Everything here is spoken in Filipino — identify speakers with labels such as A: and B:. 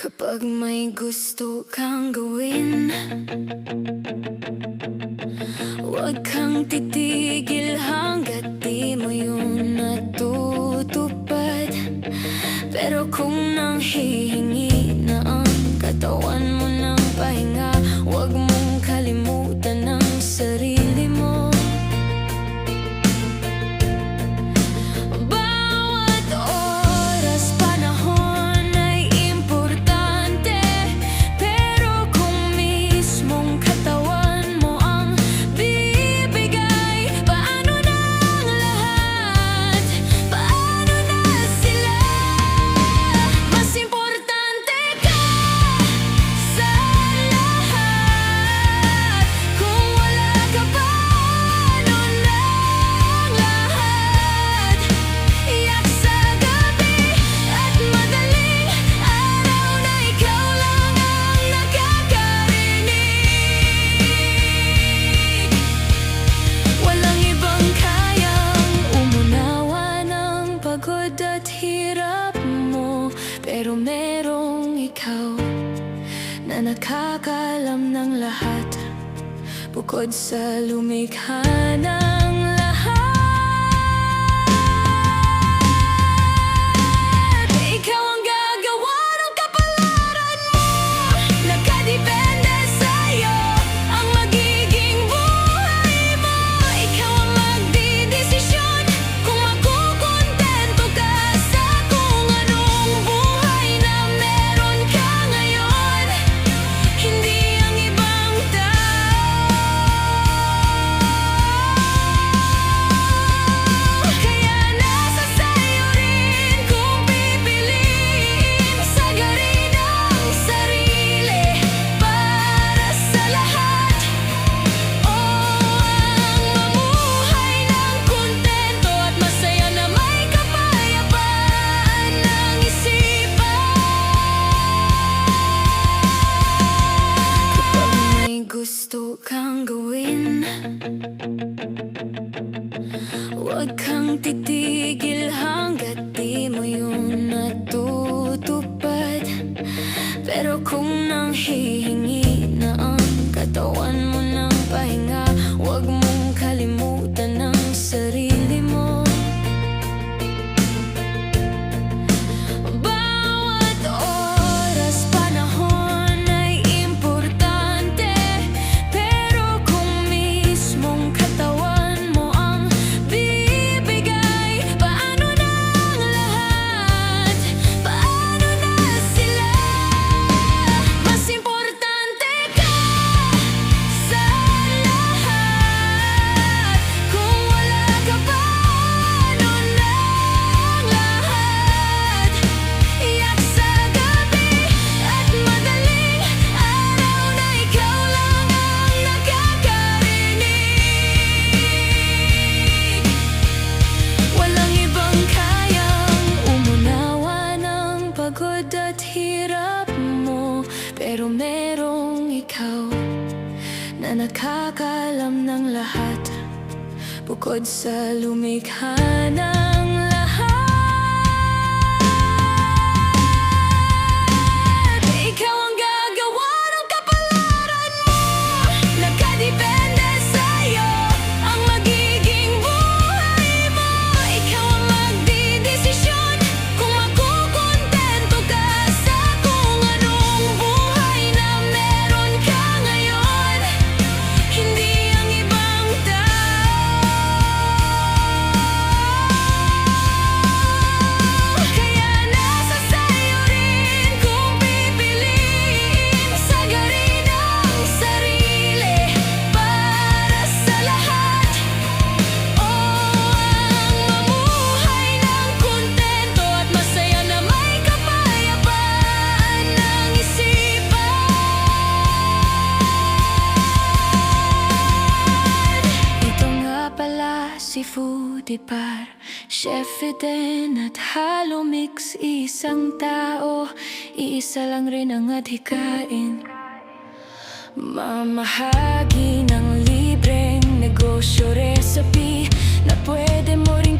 A: Kapag may gusto kang gawin, huwag kang titigil hanggat di mo yun natutupad. Pero kung nanghihingi na ang katawan mo ng pahinga, huwag mong kalimutan ang sarili mo. Bawat oras, panahon ay importante. Pero kung mismong katawan mo ang bibigay, paano na ang lahat? Paano na sila? Mas importante ka sa lahat. Kung wala ka, paano na ang lahat? Iyak sa gabi at madaling araw na ikaw lang ang nakakarinig. Walang ibang kayang umunawa ng pagod at hirap mo, pero merong ikaw na nakakaalam ng lahat, bukod sa lumikha ng lahat. Ikaw ang gagawa ng kapalaran mo. Nakadepende sa'yo ang magiging buhay mo. Ikaw ang magdidesisyon kung makukontento ka sa kung anong buhay na meron ka ngayon. Hindi ang ibang tao. Kaya nasa sa'yo rin kung pipiliin, sagarin ang sarili para sa lahat. O ang mamuhay ng kontento at masaya na may kapayapaan ng isipan. Kapag may gusto kang gawin, huwag kang titigil hanggat di mo yun natutupad. Pero kung nanghihingi na ang katawan mo ng pahinga, huwag mong kalimutan ang sarili mo. Bawat oras, panahon ay importante. Pero kung mismong katawan mo ang bibigay, paano na ang lahat? Paano na sila? Mas importante ka sa lahat. Kung wala ka, paano na ang lahat? Iyak sa gabi at madaling araw na ikaw lang ang nakakarinig. Walang ibang kayang umunawa ng pagod at hirap mo, pero merong ikaw na nakakaalam ng lahat, bukod sa lumikha ng lahat. Ikaw ang gagawa ng kapalaran mo. Nakadepende sa'yo ang magiging buhay mo. Ikaw ang magdidesisyon kung makukontento ka sa kung anong buhay na meron ka ngayon. Hindi ang ibang tao. Kaya nasa sa'yo rin kung pipiliin, sagarin ang sarili para sa lahat. O ang mamuhay ng kontento at masaya na may kapayapaan ng isipan. Ito nga pala si Foodie Par, Chef Eden at Halo Mix. Isang tao, iisa lang rin ang adhikain. Mamahagi ng libreng negosyo recipe na pwede mo rin